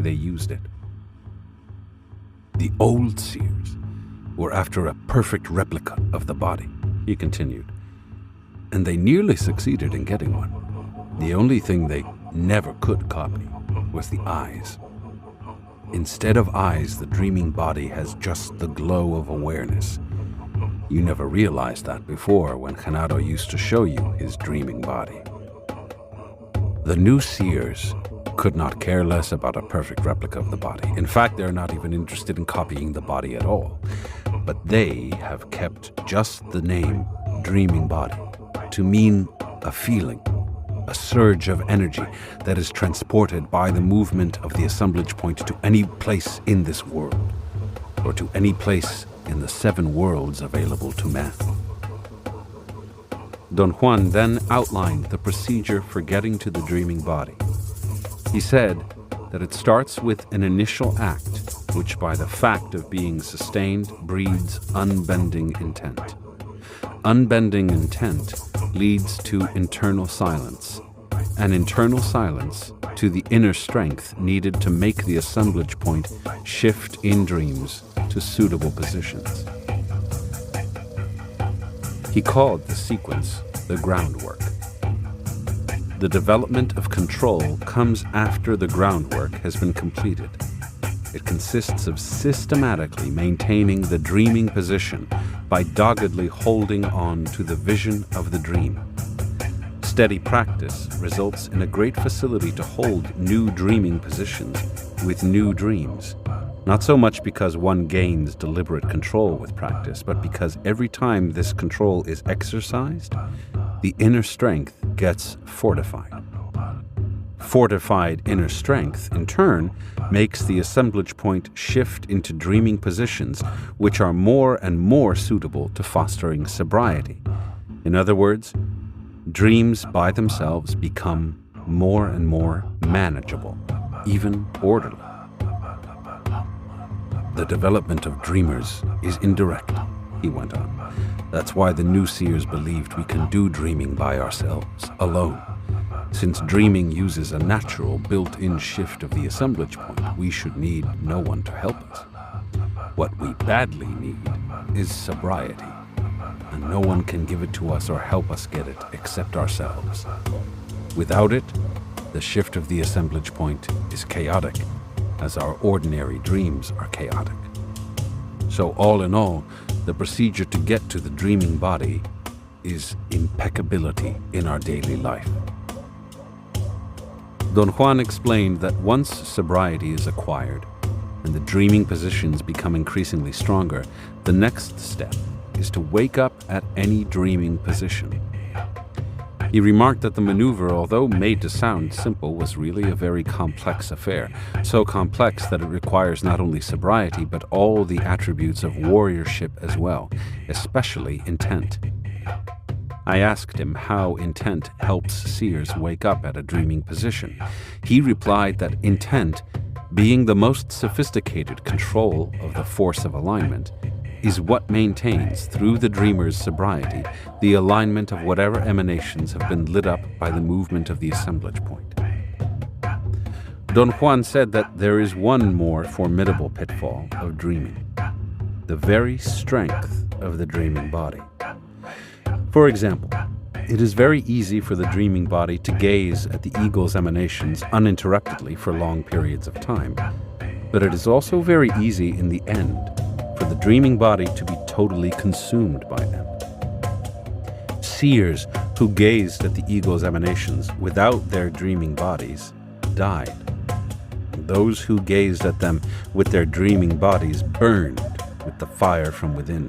they used it. The old seers were after a perfect replica of the body, he continued, and they nearly succeeded in getting one. The only thing they never could copy was the eyes. Instead of eyes, the dreaming body has just the glow of awareness. You never realized that before when Genaro used to show you his dreaming body. The new seers could not care less about a perfect replica of the body. In fact, they're not even interested in copying the body at all. But they have kept just the name dreaming body to mean a feeling, a surge of energy that is transported by the movement of the assemblage point to any place in this world, or to any place in the 7 worlds available to man. Don Juan then outlined the procedure for getting to the dreaming body. He said that it starts with an initial act, which by the fact of being sustained breeds unbending intent. Unbending intent leads to internal silence, and internal silence to the inner strength needed to make the assemblage point shift in dreams to suitable positions. He called the sequence the groundwork. The development of control comes after the groundwork has been completed. It consists of systematically maintaining the dreaming position by doggedly holding on to the vision of the dream. Steady practice results in a great facility to hold new dreaming positions with new dreams. Not so much because one gains deliberate control with practice, but because every time this control is exercised, the inner strength gets fortified. Fortified inner strength, in turn, makes the assemblage point shift into dreaming positions which are more and more suitable to fostering sobriety. In other words, dreams by themselves become more and more manageable, even orderly. The development of dreamers is indirect, he went on. That's why the new seers believed we can do dreaming by ourselves, alone. Since dreaming uses a natural, built-in shift of the assemblage point, we should need no one to help us. What we badly need is sobriety, and no one can give it to us or help us get it except ourselves. Without it, the shift of the assemblage point is chaotic, as our ordinary dreams are chaotic. So all in all, the procedure to get to the dreaming body is impeccability in our daily life. Don Juan explained that once sobriety is acquired and the dreaming positions become increasingly stronger, the next step is to wake up at any dreaming position. He remarked that the maneuver, although made to sound simple, was really a very complex affair, so complex that it requires not only sobriety but all the attributes of warriorship as well, especially intent. I asked him how intent helps seers wake up at a dreaming position. He replied that intent, being the most sophisticated control of the force of alignment, is what maintains, through the dreamer's sobriety, the alignment of whatever emanations have been lit up by the movement of the assemblage point. Don Juan said that there is one more formidable pitfall of dreaming: the very strength of the dreaming body. For example, it is very easy for the dreaming body to gaze at the eagle's emanations uninterruptedly for long periods of time, but it is also very easy in the end for the dreaming body to be totally consumed by them. Seers who gazed at the eagle's emanations without their dreaming bodies died. Those who gazed at them with their dreaming bodies burned with the fire from within.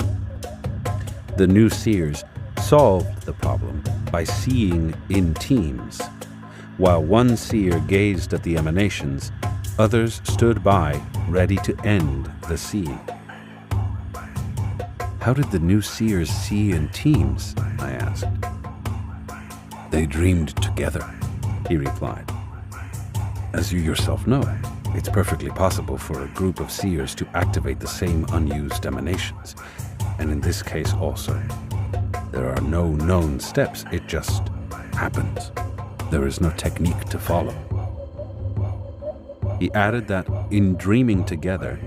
The new seers solved the problem by seeing in teams. While one seer gazed at the emanations, others stood by, ready to end the seeing. How did the new seers see in teams? I asked. They dreamed together, he replied. As you yourself know, it's perfectly possible for a group of seers to activate the same unused emanations, and in this case also. There are no known steps, it just happens. There is no technique to follow. He added that in dreaming together,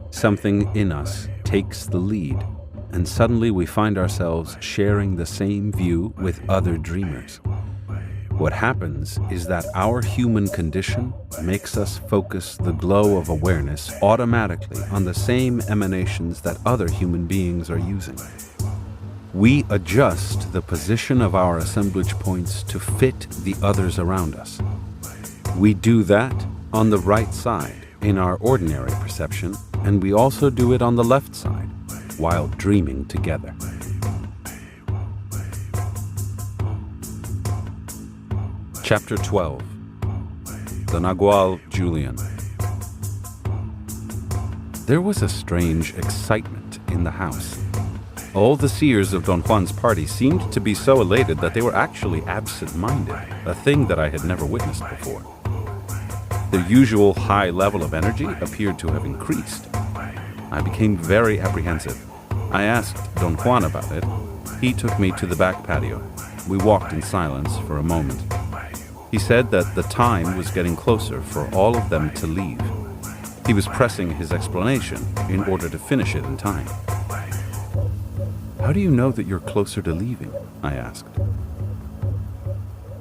something in us takes the lead, and suddenly we find ourselves sharing the same view with other dreamers. What happens is that our human condition makes us focus the glow of awareness automatically on the same emanations that other human beings are using. We adjust the position of our assemblage points to fit the others around us. We do that on the right side in our ordinary perception, and we also do it on the left side while dreaming together. Chapter 12. The Nagual Julian. There was a strange excitement in the house. All the seers of Don Juan's party seemed to be so elated that they were actually absent-minded, a thing that I had never witnessed before. Their usual high level of energy appeared to have increased. I became very apprehensive. I asked Don Juan about it. He took me to the back patio. We walked in silence for a moment. He said that the time was getting closer for all of them to leave. He was pressing his explanation in order to finish it in time. "How do you know that you're closer to leaving?" I asked.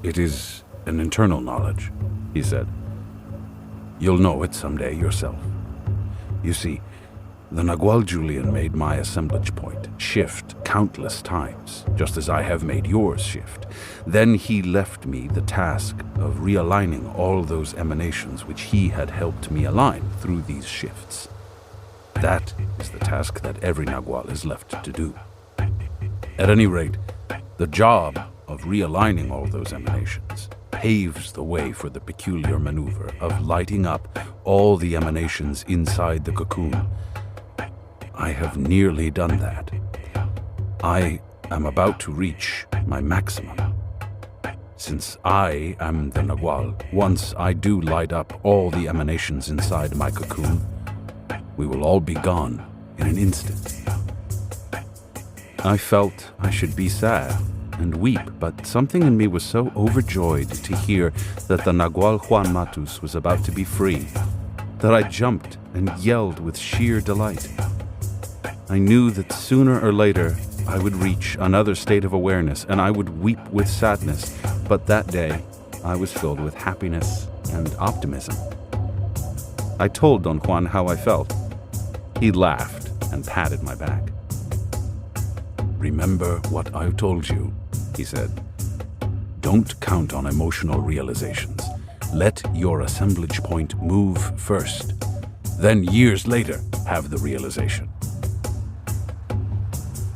"It is an internal knowledge," he said. "You'll know it someday yourself. You see, the Nagual Julian made my assemblage point shift countless times, just as I have made yours shift. Then he left me the task of realigning all those emanations which he had helped me align through these shifts. That is the task that every Nagual is left to do. At any rate, the job of realigning all those emanations paves the way for the peculiar maneuver of lighting up all the emanations inside the cocoon. I have nearly done that. I am about to reach my maximum. Since I am the Nagual, once I do light up all the emanations inside my cocoon, we will all be gone in an instant." I felt I should be sad and weep, but something in me was so overjoyed to hear that the Nagual Juan Matus was about to be free that I jumped and yelled with sheer delight. I knew that sooner or later I would reach another state of awareness and I would weep with sadness, but that day I was filled with happiness and optimism. I told Don Juan how I felt. He laughed and patted my back. "Remember what I told you," he said. "Don't count on emotional realizations. Let your assemblage point move first. Then years later, have the realization."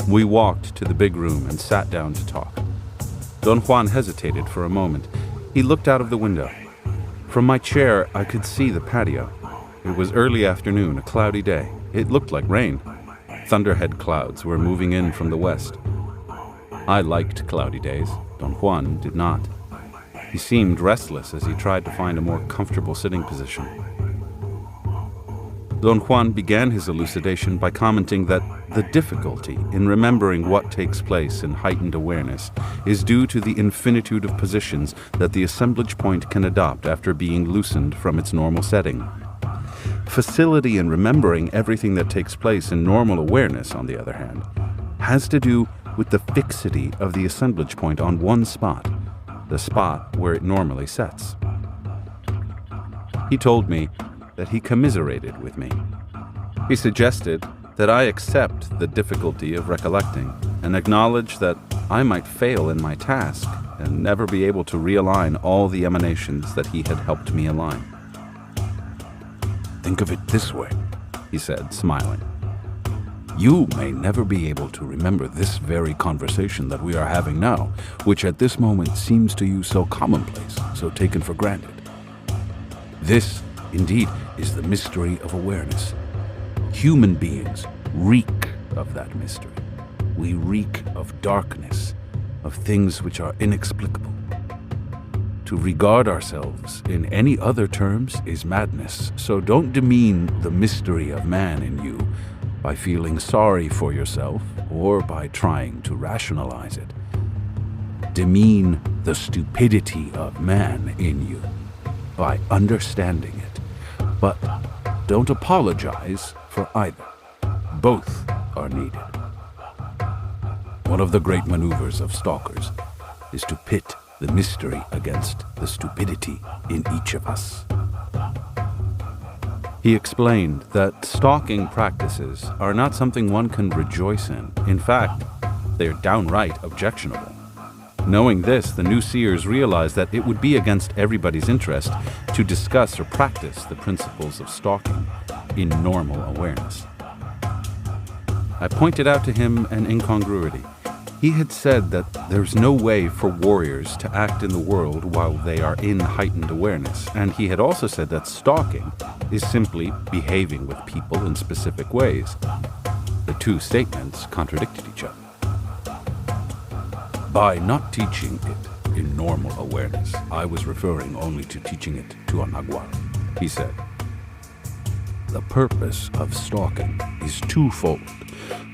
We walked to the big room and sat down to talk. Don Juan hesitated for a moment. He looked out of the window. From my chair, I could see the patio. It was early afternoon, a cloudy day. It looked like rain. Thunderhead clouds were moving in from the west. I liked cloudy days. Don Juan did not. He seemed restless as he tried to find a more comfortable sitting position. Don Juan began his elucidation by commenting that the difficulty in remembering what takes place in heightened awareness is due to the infinitude of positions that the assemblage point can adopt after being loosened from its normal setting. Facility in remembering everything that takes place in normal awareness, on the other hand, has to do with the fixity of the assemblage point on one spot, the spot where it normally sets. He told me that he commiserated with me. He suggested that I accept the difficulty of recollecting and acknowledge that I might fail in my task and never be able to realign all the emanations that he had helped me align. "Think of it this way," he said, smiling. "You may never be able to remember this very conversation that we are having now, which at this moment seems to you so commonplace, so taken for granted. This, indeed, is the mystery of awareness. Human beings reek of that mystery. We reek of darkness, of things which are inexplicable. To regard ourselves in any other terms is madness, so don't demean the mystery of man in you by feeling sorry for yourself or by trying to rationalize it. Demean the stupidity of man in you by understanding it, But don't apologize for either. Both are needed. One of the great maneuvers of stalkers is to pit the mystery against the stupidity in each of us. He explained that stalking practices are not something one can rejoice in. In fact, they are downright objectionable. Knowing this, the new seers realized that it would be against everybody's interest to discuss or practice the principles of stalking in normal awareness. I pointed out to him an incongruity. He had said that there's no way for warriors to act in the world while they are in heightened awareness, and he had also said that stalking is simply behaving with people in specific ways. The two statements contradicted each other. By not teaching it in normal awareness, I was referring only to teaching it to a Nagual, he said. The purpose of stalking is twofold.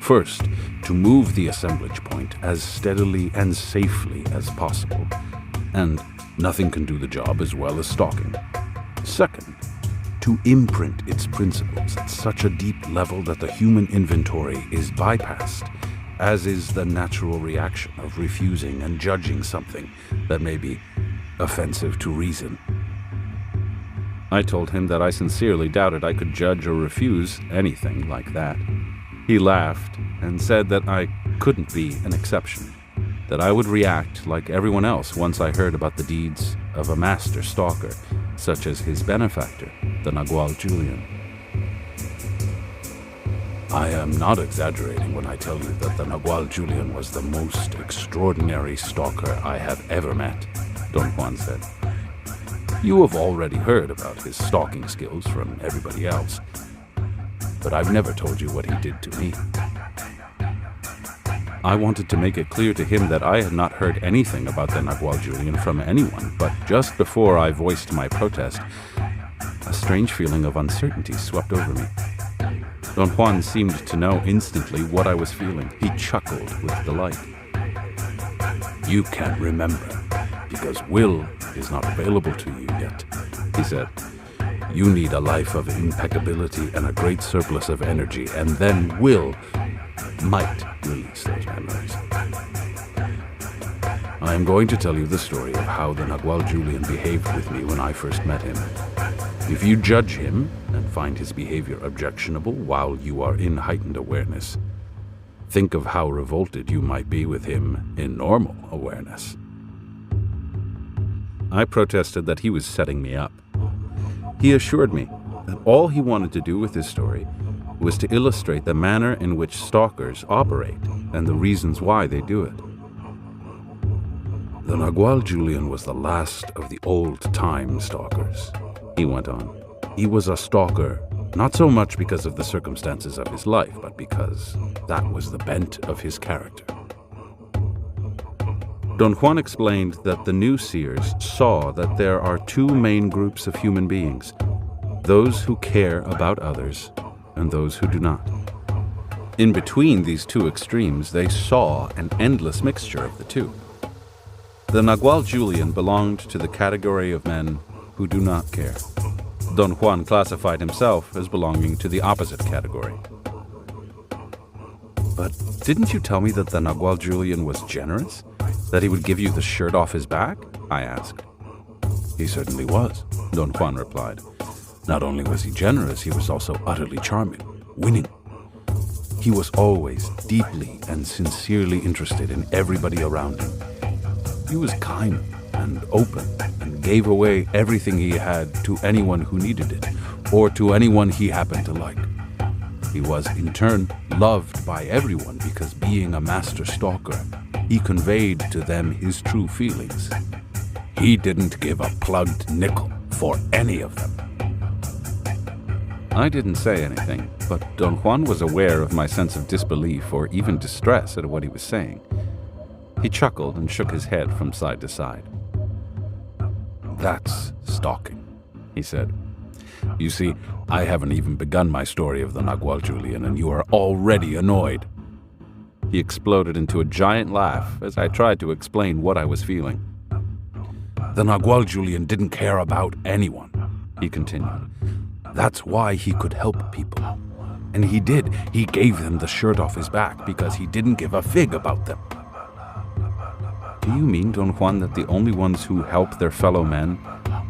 First, to move the assemblage point as steadily and safely as possible, and nothing can do the job as well as stalking. Second, to imprint its principles at such a deep level that the human inventory is bypassed, as is the natural reaction of refusing and judging something that may be offensive to reason. I told him that I sincerely doubted I could judge or refuse anything like that. He laughed and said that I couldn't be an exception, that I would react like everyone else once I heard about the deeds of a master stalker, such as his benefactor, the Nagual Julian. I am not exaggerating when I tell you that the Nagual Julian was the most extraordinary stalker I have ever met, Don Juan said. You have already heard about his stalking skills from everybody else, but I've never told you what he did to me. I wanted to make it clear to him that I had not heard anything about the Nagual Julian from anyone, but just before I voiced my protest, a strange feeling of uncertainty swept over me. Don Juan seemed to know instantly what I was feeling. He chuckled with delight. You can't remember, because will is not available to you yet, he said. You need a life of impeccability and a great surplus of energy, and then will might release those memories. I am going to tell you the story of how the Nagual Julian behaved with me when I first met him. If you judge him and find his behavior objectionable while you are in heightened awareness, think of how revolted you might be with him in normal awareness. I protested that he was setting me up. He assured me that all he wanted to do with his story was to illustrate the manner in which stalkers operate and the reasons why they do it. The Nagual Julian was the last of the old-time stalkers, he went on. He was a stalker, not so much because of the circumstances of his life, but because that was the bent of his character. Don Juan explained that the new seers saw that there are two main groups of human beings, those who care about others and those who do not. In between these two extremes, they saw an endless mixture of the two. The Nagual Julian belonged to the category of men who do not care. Don Juan classified himself as belonging to the opposite category. But didn't you tell me that the Nagual Julian was generous? That he would give you the shirt off his back? I asked. He certainly was, Don Juan replied. Not only was he generous, he was also utterly charming, winning. He was always deeply and sincerely interested in everybody around him. He was kind and open and gave away everything he had to anyone who needed it, or to anyone he happened to like. He was, in turn, loved by everyone because, being a master stalker, he conveyed to them his true feelings. He didn't give a plugged nickel for any of them. I didn't say anything, but Don Juan was aware of my sense of disbelief or even distress at what he was saying. He chuckled and shook his head from side to side. That's stalking, he said. You see, I haven't even begun my story of the Nagual Julian, and you are already annoyed. He exploded into a giant laugh as I tried to explain what I was feeling. The Nagual Julian didn't care about anyone, he continued. That's why he could help people. And he did. He gave them the shirt off his back because he didn't give a fig about them. Do you mean, Don Juan, that the only ones who help their fellow men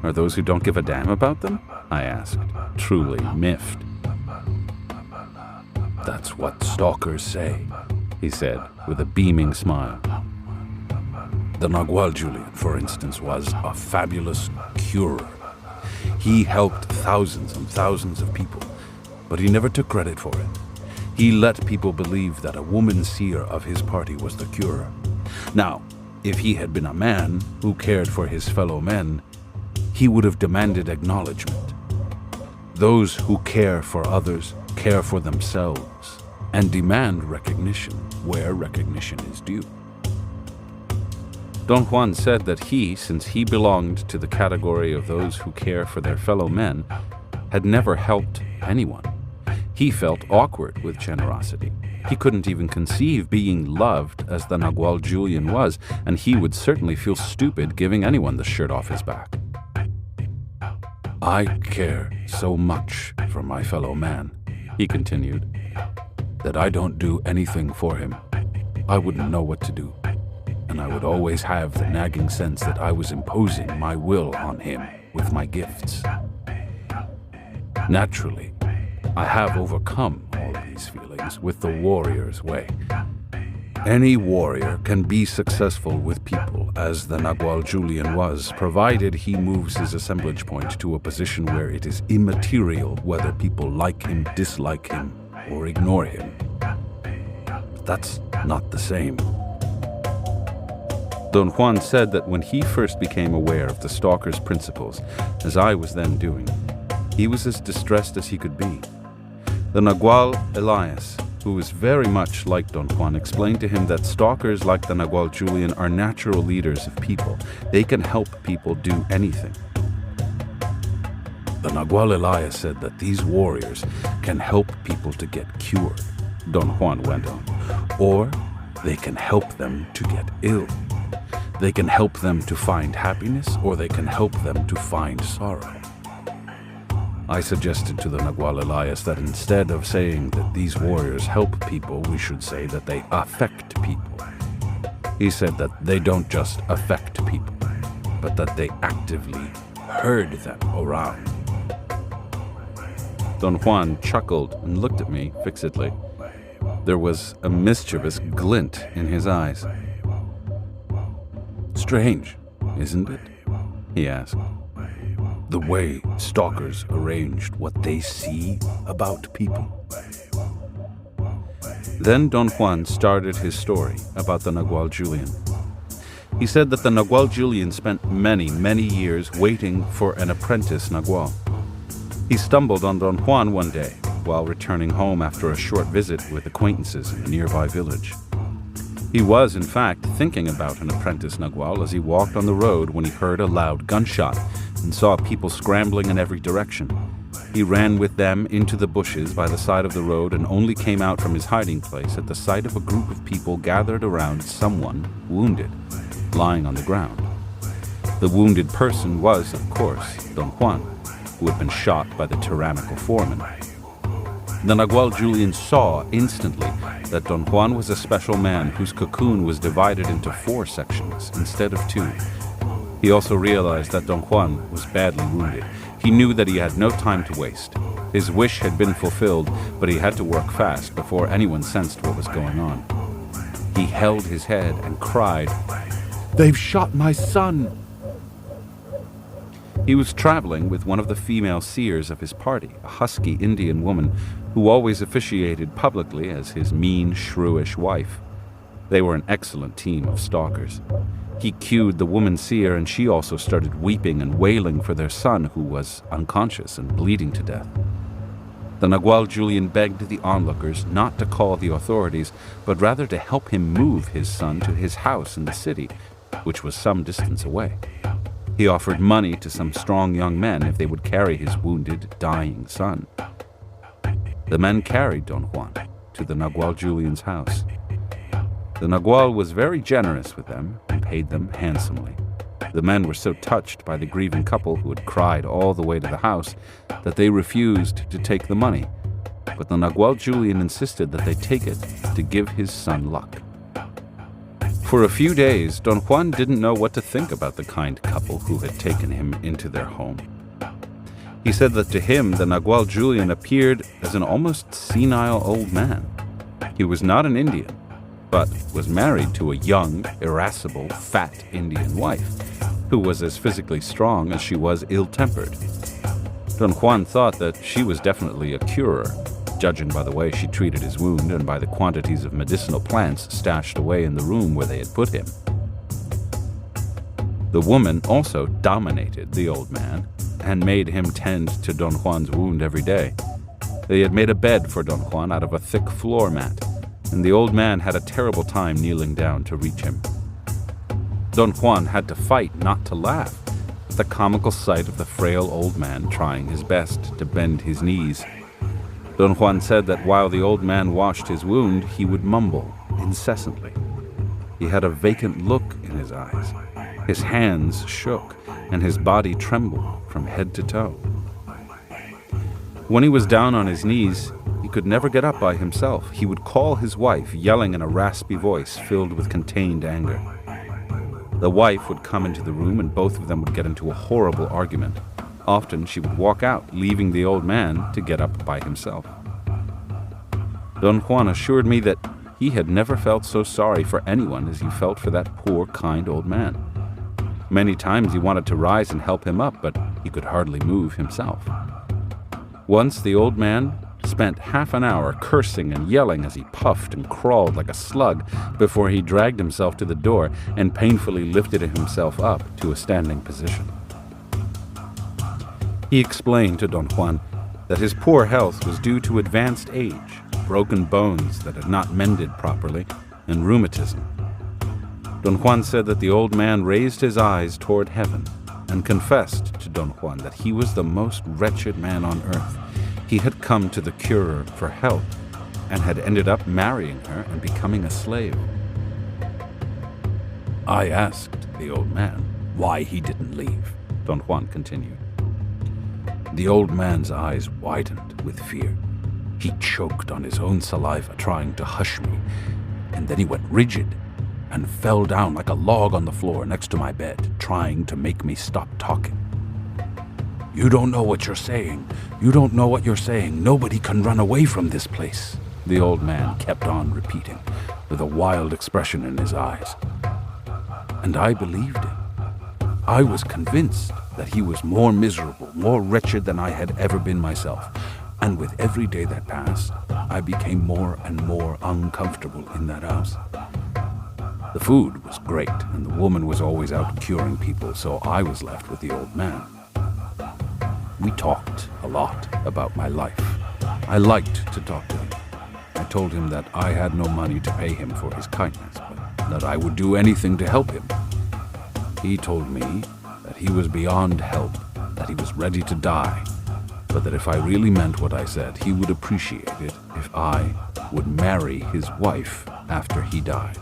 are those who don't give a damn about them? I asked, truly miffed. That's what stalkers say, he said with a beaming smile. The Nagual Julian, for instance, was a fabulous curer. He helped thousands and thousands of people, but he never took credit for it. He let people believe that a woman seer of his party was the curer. Now, if he had been a man who cared for his fellow men, he would have demanded acknowledgement. Those who care for others care for themselves and demand recognition where recognition is due. Don Juan said that he, since he belonged to the category of those who care for their fellow men, had never helped anyone. He felt awkward with generosity. He couldn't even conceive being loved as the Nagual Julian was, and he would certainly feel stupid giving anyone the shirt off his back. I care so much for my fellow man, he continued, that I don't do anything for him. I wouldn't know what to do, and I would always have the nagging sense that I was imposing my will on him with my gifts. Naturally, I have overcome all these feelings with the warrior's way. Any warrior can be successful with people, as the Nagual Julian was, provided he moves his assemblage point to a position where it is immaterial whether people like him, dislike him, or ignore him. But that's not the same. Don Juan said that when he first became aware of the stalker's principles, as I was then doing, he was as distressed as he could be. The Nagual Elias, who was very much like Don Juan, explained to him that stalkers like the Nagual Julian are natural leaders of people. They can help people do anything. The Nagual Elias said that these warriors can help people to get cured, Don Juan went on, or they can help them to get ill. They can help them to find happiness, or they can help them to find sorrow. I suggested to the Nagual Elias that instead of saying that these warriors help people, we should say that they affect people. He said that they don't just affect people, but that they actively herd them around. Don Juan chuckled and looked at me fixedly. There was a mischievous glint in his eyes. Strange, isn't it? He asked. The way stalkers arranged what they see about people. Then Don Juan started his story about the Nagual Julian. He said that the Nagual Julian spent many, many years waiting for an apprentice Nagual. He stumbled on Don Juan one day while returning home after a short visit with acquaintances in a nearby village. He was, in fact, thinking about an apprentice Nagual as he walked on the road when he heard a loud gunshot and saw people scrambling in every direction. He ran with them into the bushes by the side of the road and only came out from his hiding place at the sight of a group of people gathered around someone wounded, lying on the ground. The wounded person was, of course, Don Juan, who had been shot by the tyrannical foreman. The Nagual Julian saw instantly that Don Juan was a special man whose cocoon was divided into 4 sections instead of 2. He also realized that Don Juan was badly wounded. He knew that he had no time to waste. His wish had been fulfilled, but he had to work fast before anyone sensed what was going on. He held his head and cried, "They've shot my son!" He was traveling with one of the female seers of his party, a husky Indian woman who always officiated publicly as his mean, shrewish wife. They were an excellent team of stalkers. He cued the woman seer, and she also started weeping and wailing for their son, who was unconscious and bleeding to death. The Nagual Julian begged the onlookers not to call the authorities, but rather to help him move his son to his house in the city, which was some distance away. He offered money to some strong young men if they would carry his wounded, dying son. The men carried Don Juan to the Nagual Julian's house. The Nagual was very generous with them and paid them handsomely. The men were so touched by the grieving couple who had cried all the way to the house that they refused to take the money, but the Nagual Julian insisted that they take it to give his son luck. For a few days, Don Juan didn't know what to think about the kind couple who had taken him into their home. He said that to him, the Nagual Julian appeared as an almost senile old man. He was not an Indian, but was married to a young, irascible, fat Indian wife, who was as physically strong as she was ill-tempered. Don Juan thought that she was definitely a curer, judging by the way she treated his wound and by the quantities of medicinal plants stashed away in the room where they had put him. The woman also dominated the old man and made him tend to Don Juan's wound every day. They had made a bed for Don Juan out of a thick floor mat, and the old man had a terrible time kneeling down to reach him. Don Juan had to fight not to laugh at the comical sight of the frail old man trying his best to bend his knees. Don Juan said that while the old man washed his wound, he would mumble incessantly. He had a vacant look in his eyes. His hands shook, and his body trembled from head to toe. When he was down on his knees, he could never get up by himself. He would call his wife, yelling in a raspy voice filled with contained anger. The wife would come into the room, and both of them would get into a horrible argument. Often she would walk out, leaving the old man to get up by himself. Don Juan assured me that he had never felt so sorry for anyone as he felt for that poor, kind old man. Many times he wanted to rise and help him up, but he could hardly move himself. Once the old man spent half an hour cursing and yelling as he puffed and crawled like a slug before he dragged himself to the door and painfully lifted himself up to a standing position. He explained to Don Juan that his poor health was due to advanced age, broken bones that had not mended properly, and rheumatism. Don Juan said that the old man raised his eyes toward heaven and confessed to Don Juan that he was the most wretched man on earth. He had come to the curer for help and had ended up marrying her and becoming a slave. I asked the old man why he didn't leave, Don Juan continued. The old man's eyes widened with fear. He choked on his own saliva trying to hush me, and then he went rigid and fell down like a log on the floor next to my bed, trying to make me stop talking. You don't know what you're saying. You don't know what you're saying. Nobody can run away from this place, the old man kept on repeating, with a wild expression in his eyes. And I believed him. I was convinced that he was more miserable, more wretched than I had ever been myself. And with every day that passed, I became more and more uncomfortable in that house. The food was great, and the woman was always out curing people, so I was left with the old man. We talked a lot about my life. I liked to talk to him. I told him that I had no money to pay him for his kindness, but that I would do anything to help him. He told me that he was beyond help, that he was ready to die, but that if I really meant what I said, he would appreciate it if I would marry his wife after he died.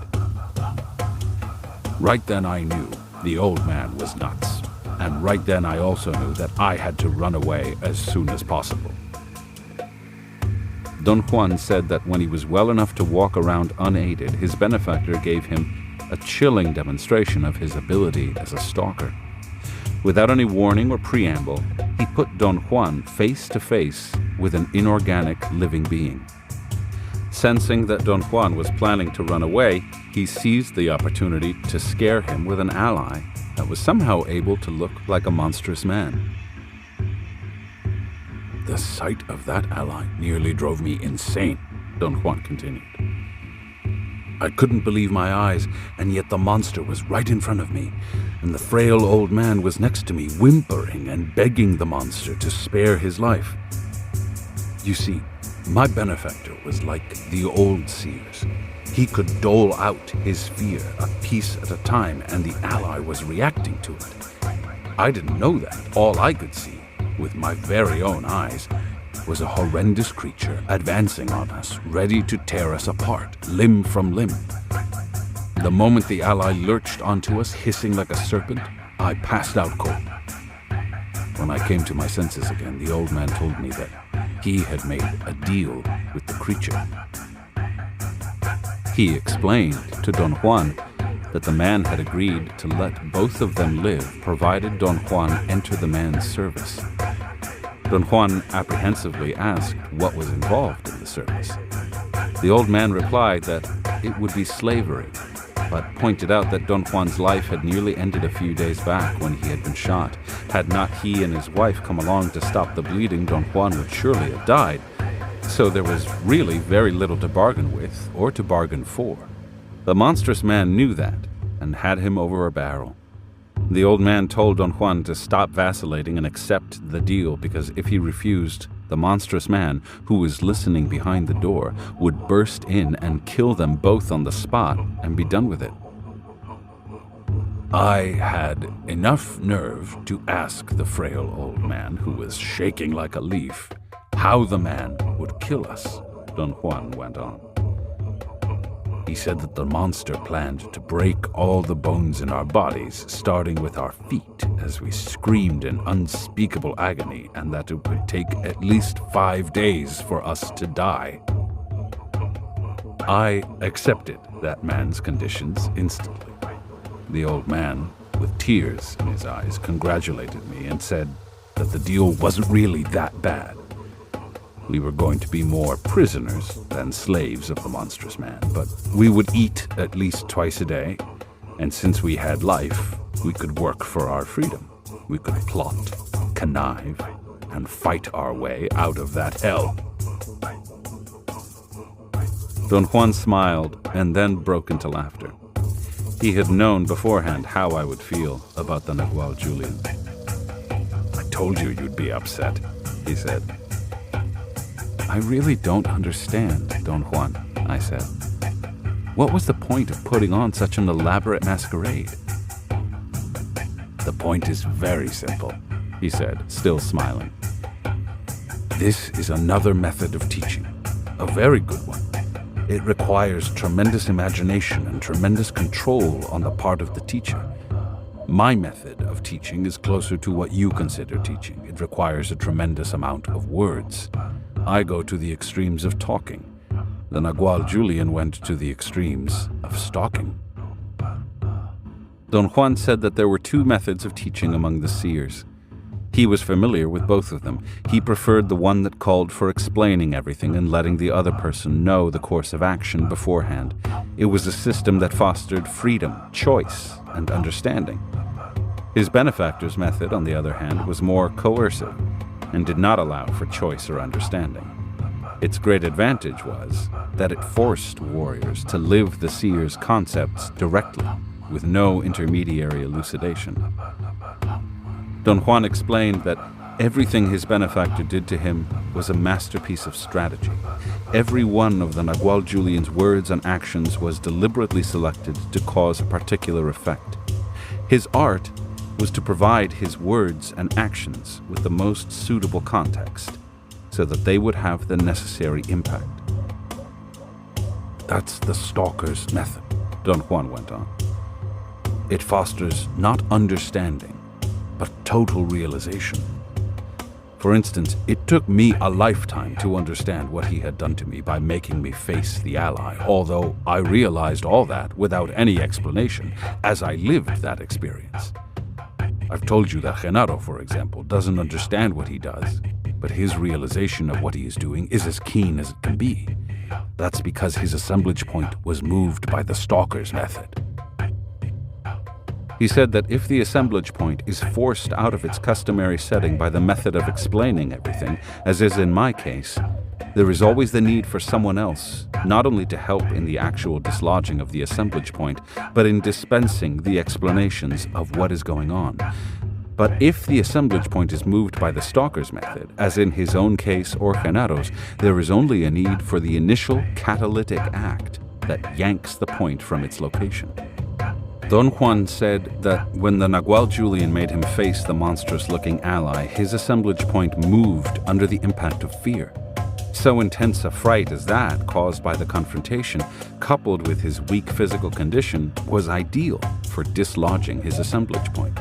Right then I knew the old man was nuts, and right then I also knew that I had to run away as soon as possible. Don Juan said that when he was well enough to walk around unaided, his benefactor gave him a chilling demonstration of his ability as a stalker. Without any warning or preamble, he put Don Juan face to face with an inorganic living being. Sensing that Don Juan was planning to run away, he seized the opportunity to scare him with an ally that was somehow able to look like a monstrous man. The sight of that ally nearly drove me insane, Don Juan continued. I couldn't believe my eyes, and yet the monster was right in front of me, and the frail old man was next to me, whimpering and begging the monster to spare his life. You see, my benefactor was like the old seers. He could dole out his fear a piece at a time, and the ally was reacting to it. I didn't know that. All I could see, with my very own eyes, was a horrendous creature advancing on us, ready to tear us apart, limb from limb. The moment the ally lurched onto us, hissing like a serpent, I passed out cold. When I came to my senses again, the old man told me that he had made a deal with the creature. He explained to Don Juan that the man had agreed to let both of them live, provided Don Juan enter the man's service. Don Juan apprehensively asked what was involved in the service. The old man replied that it would be slavery, but pointed out that Don Juan's life had nearly ended a few days back when he had been shot. Had not he and his wife come along to stop the bleeding, Don Juan would surely have died. So there was really very little to bargain with or to bargain for. The monstrous man knew that and had him over a barrel. The old man told Don Juan to stop vacillating and accept the deal, because if he refused, the monstrous man, who was listening behind the door, would burst in and kill them both on the spot and be done with it. I had enough nerve to ask the frail old man, who was shaking like a leaf, how the man would kill us, Don Juan went on. He said that the monster planned to break all the bones in our bodies, starting with our feet, as we screamed in unspeakable agony, and that it would take at least 5 days for us to die. I accepted that man's conditions instantly. The old man, with tears in his eyes, congratulated me and said that the deal wasn't really that bad. We were going to be more prisoners than slaves of the monstrous man, but we would eat at least twice a day, and since we had life, we could work for our freedom. We could plot, connive, and fight our way out of that hell. Don Juan smiled and then broke into laughter. He had known beforehand how I would feel about the Nagual Julian. I told you you'd be upset, he said. I really don't understand, Don Juan, I said. What was the point of putting on such an elaborate masquerade? The point is very simple, he said, still smiling. This is another method of teaching, a very good one. It requires tremendous imagination and tremendous control on the part of the teacher. My method of teaching is closer to what you consider teaching. It requires a tremendous amount of words. I go to the extremes of talking. The Nagual Julian went to the extremes of stalking. Don Juan said that there were two methods of teaching among the seers. He was familiar with both of them. He preferred the one that called for explaining everything and letting the other person know the course of action beforehand. It was a system that fostered freedom, choice, and understanding. His benefactor's method, on the other hand, was more coercive and did not allow for choice or understanding. Its great advantage was that it forced warriors to live the seer's concepts directly, with no intermediary elucidation. Don Juan explained that everything his benefactor did to him was a masterpiece of strategy. Every one of the Nagual Julian's words and actions was deliberately selected to cause a particular effect. His art was to provide his words and actions with the most suitable context, so that they would have the necessary impact. That's the stalker's method, Don Juan went on. It fosters not understanding, but total realization. For instance, it took me a lifetime to understand what he had done to me by making me face the ally, although I realized all that without any explanation, as I lived that experience. I've told you that Genaro, for example, doesn't understand what he does, but his realization of what he is doing is as keen as it can be. That's because his assemblage point was moved by the stalker's method. He said that if the assemblage point is forced out of its customary setting by the method of explaining everything, as is in my case, there is always the need for someone else, not only to help in the actual dislodging of the assemblage point, but in dispensing the explanations of what is going on. But if the assemblage point is moved by the stalker's method, as in his own case or Genaro's, there is only a need for the initial catalytic act that yanks the point from its location. Don Juan said that when the Nagual Julian made him face the monstrous-looking ally, his assemblage point moved under the impact of fear. So intense a fright as that, caused by the confrontation, coupled with his weak physical condition, was ideal for dislodging his assemblage point.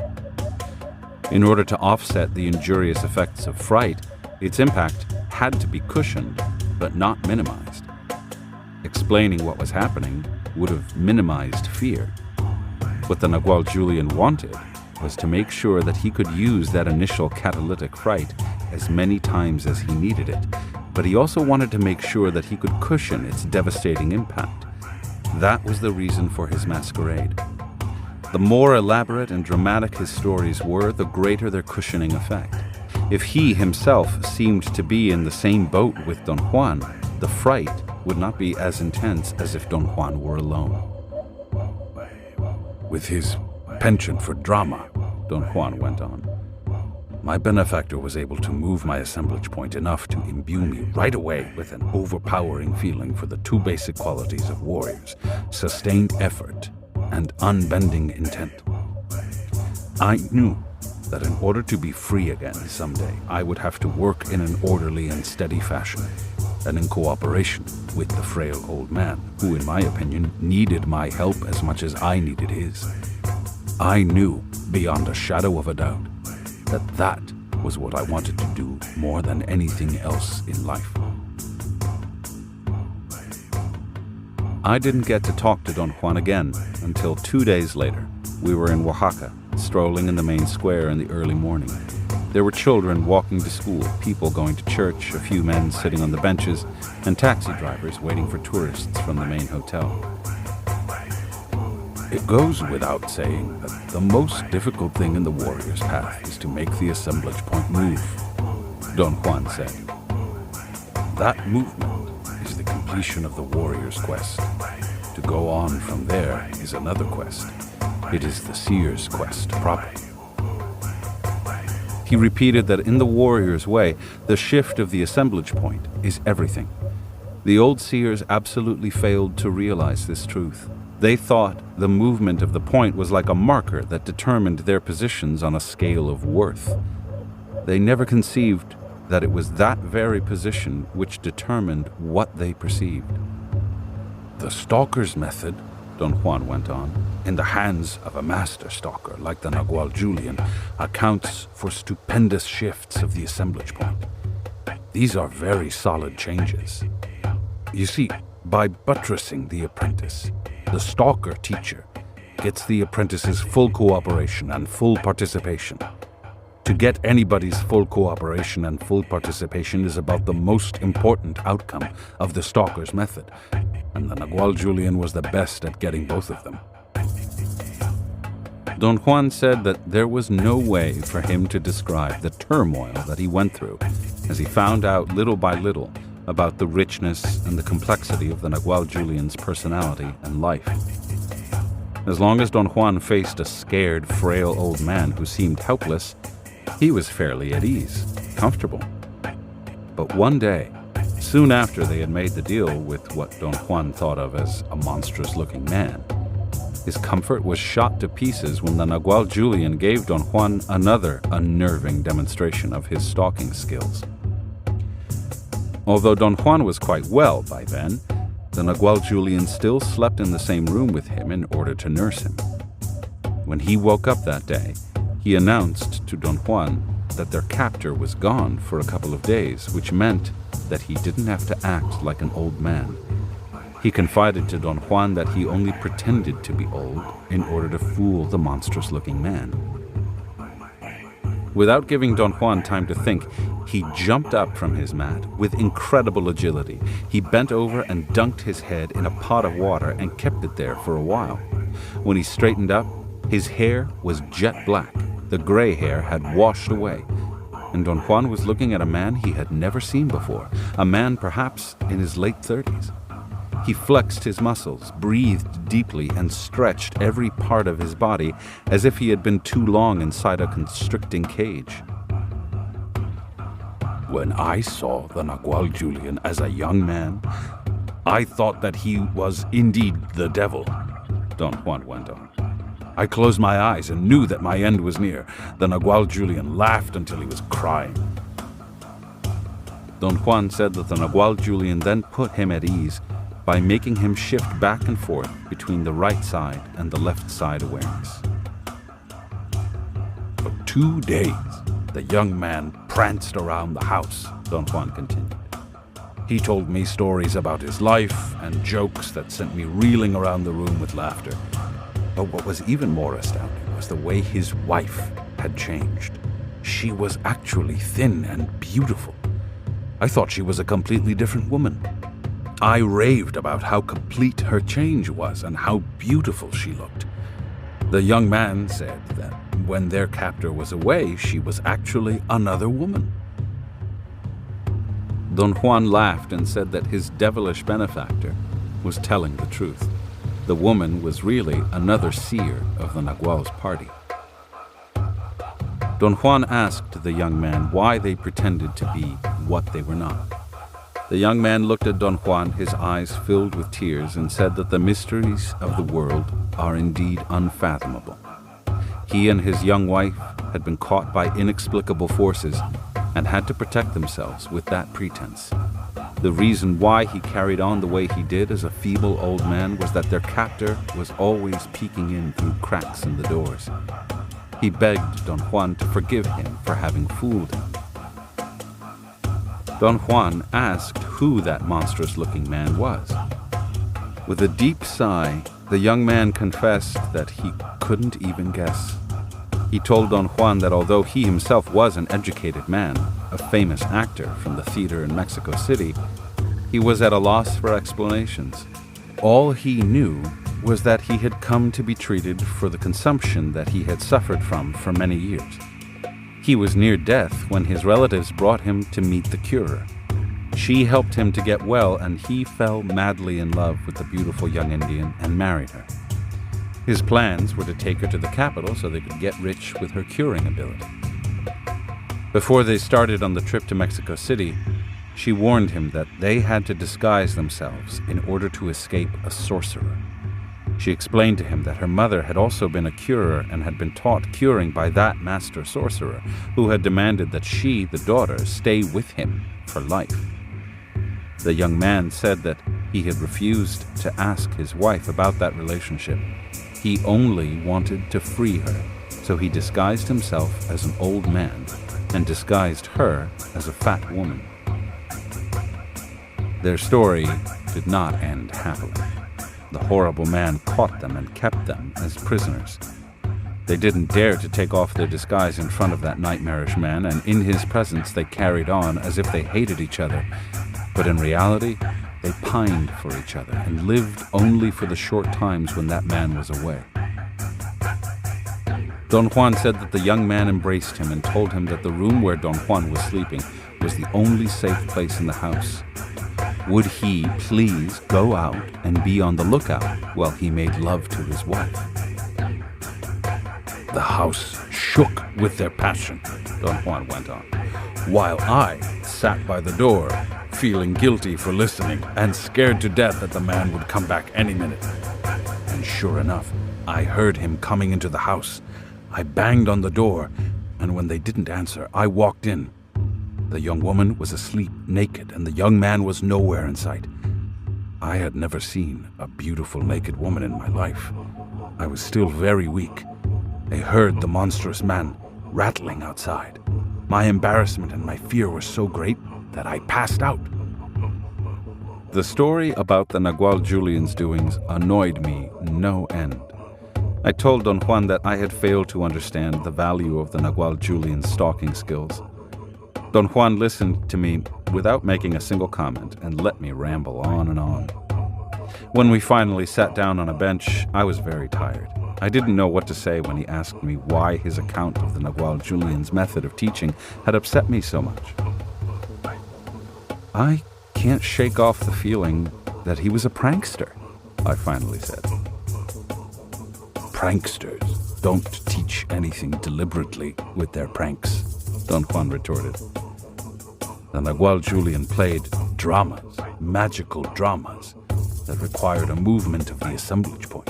In order to offset the injurious effects of fright, its impact had to be cushioned, but not minimized. Explaining what was happening would have minimized fear. What the Nagual Julian wanted was to make sure that he could use that initial catalytic fright as many times as he needed it, but he also wanted to make sure that he could cushion its devastating impact. That was the reason for his masquerade. The more elaborate and dramatic his stories were, the greater their cushioning effect. If he himself seemed to be in the same boat with Don Juan, the fright would not be as intense as if Don Juan were alone. With his penchant for drama, Don Juan went on, my benefactor was able to move my assemblage point enough to imbue me right away with an overpowering feeling for the two basic qualities of warriors, sustained effort and unbending intent. I knew that in order to be free again someday, I would have to work in an orderly and steady fashion, and in cooperation with the frail old man, who, in my opinion, needed my help as much as I needed his. I knew, beyond a shadow of a doubt, that was what I wanted to do more than anything else in life. I didn't get to talk to Don Juan again until 2 days later. We were in Oaxaca, strolling in the main square in the early morning. There were children walking to school, people going to church, a few men sitting on the benches, and taxi drivers waiting for tourists from the main hotel. It goes without saying that the most difficult thing in the warrior's path is to make the assemblage point move, Don Juan said. That movement is the completion of the warrior's quest. To go on from there is another quest. It is the seer's quest proper. He repeated that in the warrior's way, the shift of the assemblage point is everything. The old seers absolutely failed to realize this truth. They thought the movement of the point was like a marker that determined their positions on a scale of worth. They never conceived that it was that very position which determined what they perceived. The stalker's method, Don Juan went on, in the hands of a master stalker like the Nagual Julian, accounts for stupendous shifts of the assemblage point. These are very solid changes. You see, by buttressing the apprentice, the stalker teacher gets the apprentice's full cooperation and full participation. To get anybody's full cooperation and full participation is about the most important outcome of the stalker's method, and the Nagual Julian was the best at getting both of them. Don Juan said that there was no way for him to describe the turmoil that he went through as he found out little by little about the richness and the complexity of the Nagual Julian's personality and life. As long as Don Juan faced a scared, frail old man who seemed helpless, he was fairly at ease, comfortable. But one day, soon after they had made the deal with what Don Juan thought of as a monstrous-looking man, his comfort was shot to pieces when the Nagual Julian gave Don Juan another unnerving demonstration of his stalking skills. Although Don Juan was quite well by then, the Nagual Julian still slept in the same room with him in order to nurse him. When he woke up that day, he announced to Don Juan that their captor was gone for a couple of days, which meant that he didn't have to act like an old man. He confided to Don Juan that he only pretended to be old in order to fool the monstrous-looking man. Without giving Don Juan time to think, he jumped up from his mat with incredible agility. He bent over and dunked his head in a pot of water and kept it there for a while. When he straightened up, his hair was jet black. The gray hair had washed away, and Don Juan was looking at a man he had never seen before, a man perhaps in his late 30s. He flexed his muscles, breathed deeply, and stretched every part of his body as if he had been too long inside a constricting cage. When I saw the Nagual Julian as a young man, I thought that he was indeed the devil, Don Juan went on. I closed my eyes and knew that my end was near. The Nagual Julian laughed until he was crying. Don Juan said that the Nagual Julian then put him at ease by making him shift back and forth between the right side and the left side awareness. 2 days, the young man pranced around the house, Don Juan continued. He told me stories about his life and jokes that sent me reeling around the room with laughter. But what was even more astounding was the way his wife had changed. She was actually thin and beautiful. I thought she was a completely different woman. I raved about how complete her change was and how beautiful she looked. The young man said that when their captor was away, she was actually another woman. Don Juan laughed and said that his devilish benefactor was telling the truth. The woman was really another seer of the Nagual's party. Don Juan asked the young man why they pretended to be what they were not. The young man looked at Don Juan, his eyes filled with tears, and said that the mysteries of the world are indeed unfathomable. He and his young wife had been caught by inexplicable forces and had to protect themselves with that pretense. The reason why he carried on the way he did as a feeble old man was that their captor was always peeking in through cracks in the doors. He begged Don Juan to forgive him for having fooled him. Don Juan asked who that monstrous-looking man was. With a deep sigh, the young man confessed that he couldn't even guess. He told Don Juan that although he himself was an educated man, a famous actor from the theater in Mexico City, he was at a loss for explanations. All he knew was that he had come to be treated for the consumption that he had suffered from for many years. He was near death when his relatives brought him to meet the curer. She helped him to get well, and he fell madly in love with the beautiful young Indian and married her. His plans were to take her to the capital so they could get rich with her curing ability. Before they started on the trip to Mexico City, she warned him that they had to disguise themselves in order to escape a sorcerer. She explained to him that her mother had also been a curer and had been taught curing by that master sorcerer, who had demanded that she, the daughter, stay with him for life. The young man said that he had refused to ask his wife about that relationship. He only wanted to free her, so he disguised himself as an old man and disguised her as a fat woman. Their story did not end happily. The horrible man caught them and kept them as prisoners. They didn't dare to take off their disguise in front of that nightmarish man, and in his presence they carried on as if they hated each other. But in reality, they pined for each other and lived only for the short times when that man was away. Don Juan said that the young man embraced him and told him that the room where Don Juan was sleeping was the only safe place in the house. Would he please go out and be on the lookout while he made love to his wife? The house shook with their passion, Don Juan went on, while I sat by the door, feeling guilty for listening and scared to death that the man would come back any minute. And sure enough, I heard him coming into the house. I banged on the door, and when they didn't answer, I walked in. The young woman was asleep, naked, and the young man was nowhere in sight. I had never seen a beautiful naked woman in my life. I was still very weak. I heard the monstrous man rattling outside. My embarrassment and my fear were so great that I passed out. The story about the Nagual Julian's doings annoyed me no end. I told Don Juan that I had failed to understand the value of the Nagual Julian's stalking skills. Don Juan listened to me without making a single comment and let me ramble on and on. When we finally sat down on a bench, I was very tired. I didn't know what to say when he asked me why his account of the Nagual Julian's method of teaching had upset me so much. I can't shake off the feeling that he was a prankster, I finally said. Pranksters don't teach anything deliberately with their pranks, Don Juan retorted. The Nagual Julian played dramas, magical dramas, that required a movement of the assemblage point.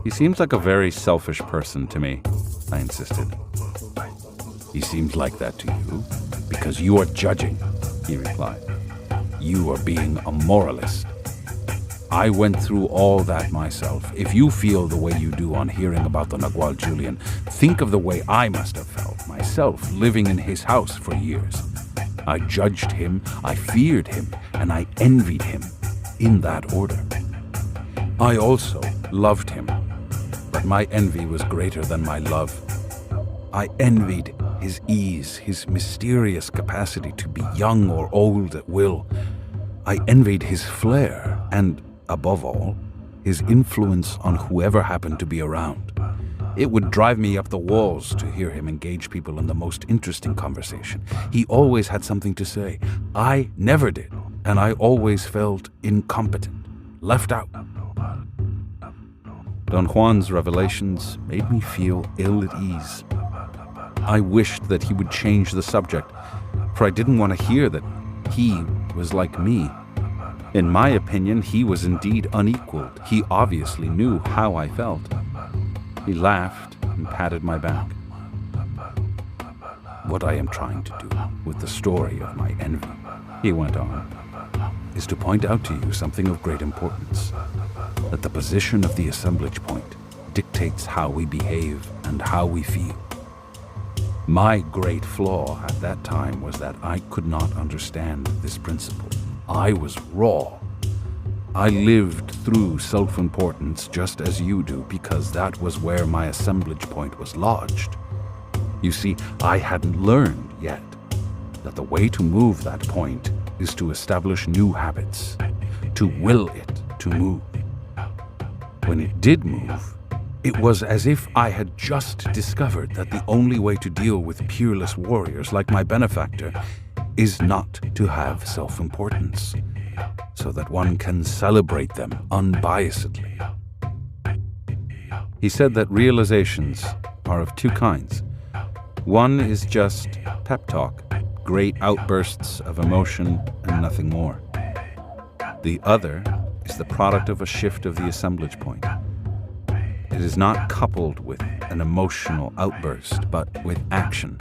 He seems like a very selfish person to me, I insisted. He seems like that to you because you are judging, he replied. You are being a moralist. I went through all that myself. If you feel the way you do on hearing about the Nagual Julian, think of the way I must have felt myself living in his house for years. I judged him, I feared him, and I envied him, in that order. I also loved him, but my envy was greater than my love. I envied his ease, his mysterious capacity to be young or old at will. I envied his flair and, above all, his influence on whoever happened to be around. It would drive me up the walls to hear him engage people in the most interesting conversation. He always had something to say. I never did, and I always felt incompetent, left out. Don Juan's revelations made me feel ill at ease. I wished that he would change the subject, for I didn't want to hear that he was like me. In my opinion, he was indeed unequaled. He obviously knew how I felt. He laughed and patted my back. What I am trying to do with the story of my envy, he went on, is to point out to you something of great importance, that the position of the assemblage point dictates how we behave and how we feel. My great flaw at that time was that I could not understand this principle. I was raw. I lived through self-importance just as you do, because that was where my assemblage point was lodged. You see, I hadn't learned yet that the way to move that point is to establish new habits, to will it to move. When it did move, it was as if I had just discovered that the only way to deal with peerless warriors like my benefactor is not to have self-importance, so that one can celebrate them unbiasedly. He said that realizations are of two kinds. One is just pep talk, great outbursts of emotion and nothing more. The other is the product of a shift of the assemblage point. It is not coupled with an emotional outburst, but with action.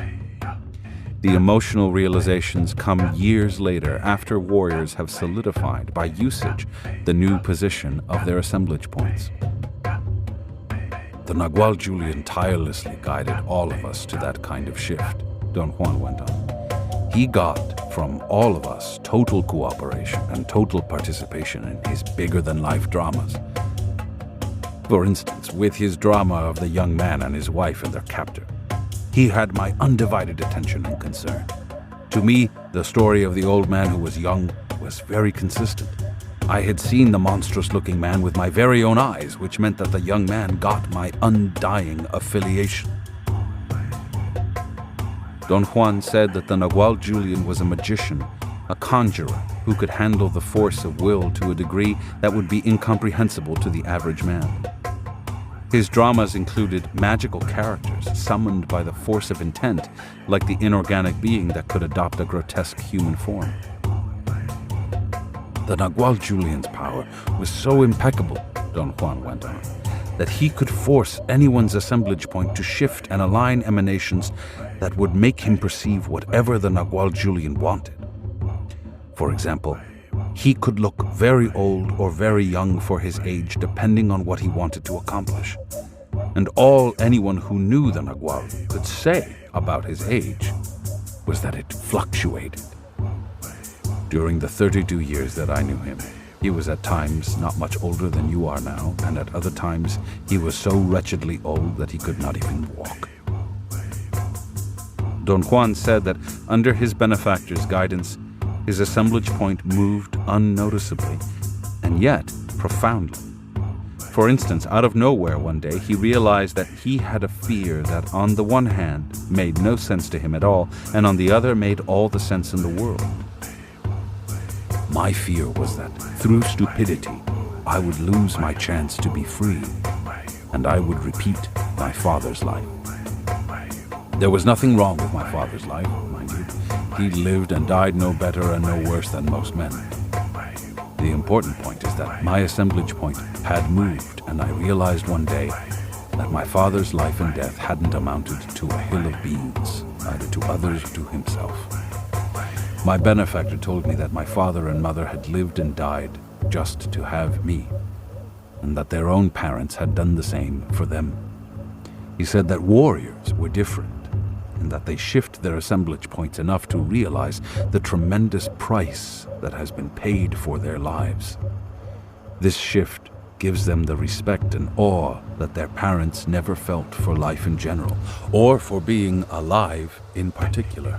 The emotional realizations come years later, after warriors have solidified, by usage, the new position of their assemblage points. The Nagual Julian tirelessly guided all of us to that kind of shift, Don Juan went on. He got from all of us total cooperation and total participation in his bigger-than-life dramas. For instance, with his drama of the young man and his wife and their captor, he had my undivided attention and concern. To me, the story of the old man who was young was very consistent. I had seen the monstrous-looking man with my very own eyes, which meant that the young man got my undying affiliation. Don Juan said that the Nagual Julian was a magician, a conjurer who could handle the force of will to a degree that would be incomprehensible to the average man. His dramas included magical characters summoned by the force of intent, like the inorganic being that could adopt a grotesque human form. The Nagual Julian's power was so impeccable, Don Juan went on, that he could force anyone's assemblage point to shift and align emanations that would make him perceive whatever the Nagual Julian wanted. For example, he could look very old or very young for his age, depending on what he wanted to accomplish. And all anyone who knew the Nagual could say about his age was that it fluctuated. During the 32 years that I knew him, he was at times not much older than you are now, and at other times he was so wretchedly old that he could not even walk. Don Juan said that under his benefactor's guidance, his assemblage point moved unnoticeably, and yet profoundly. For instance, out of nowhere one day, he realized that he had a fear that on the one hand made no sense to him at all, and on the other made all the sense in the world. My fear was that through stupidity, I would lose my chance to be free, and I would repeat my father's life. There was nothing wrong with my father's life, mind you. He lived and died no better and no worse than most men. The important point is that my assemblage point had moved, and I realized one day that my father's life and death hadn't amounted to a hill of beans, either to others or to himself. My benefactor told me that my father and mother had lived and died just to have me, and that their own parents had done the same for them. He said that warriors were different, and that they shift their assemblage points enough to realize the tremendous price that has been paid for their lives. This shift gives them the respect and awe that their parents never felt for life in general, or for being alive in particular.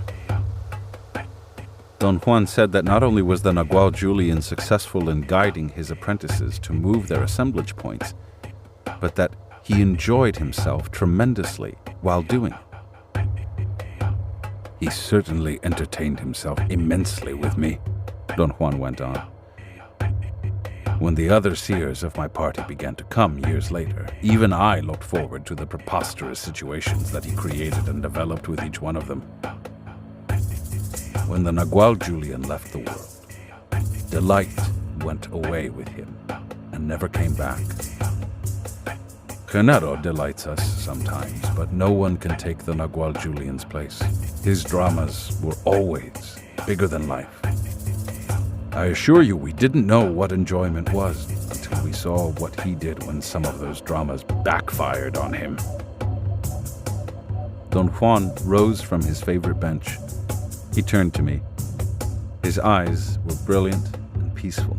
Don Juan said that not only was the Nagual Julian successful in guiding his apprentices to move their assemblage points, but that he enjoyed himself tremendously while doing it. He certainly entertained himself immensely with me, Don Juan went on. When the other seers of my party began to come years later, even I looked forward to the preposterous situations that he created and developed with each one of them. When the Nagual Julian left the world, delight went away with him and never came back. Genaro delights us sometimes, but no one can take the Nagual Julian's place. His dramas were always bigger than life. I assure you, we didn't know what enjoyment was until we saw what he did when some of those dramas backfired on him. Don Juan rose from his favorite bench. He turned to me. His eyes were brilliant and peaceful.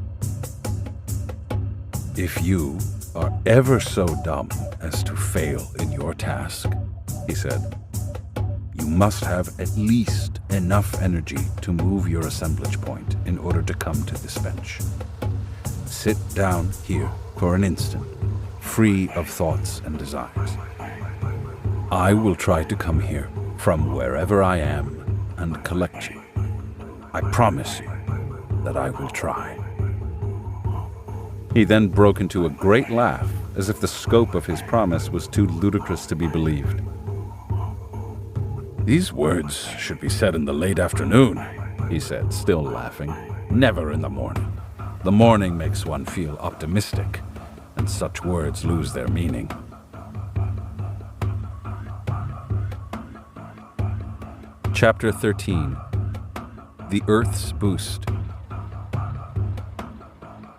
If you are ever so dumb as to fail in your task, he said, you must have at least enough energy to move your assemblage point in order to come to this bench. Sit down here for an instant, free of thoughts and desires. I will try to come here from wherever I am and collect you. I promise you that I will try. He then broke into a great laugh, as if the scope of his promise was too ludicrous to be believed. These words should be said in the late afternoon, he said, still laughing. Never in the morning. The morning makes one feel optimistic, and such words lose their meaning. Chapter 13. The Earth's Boost.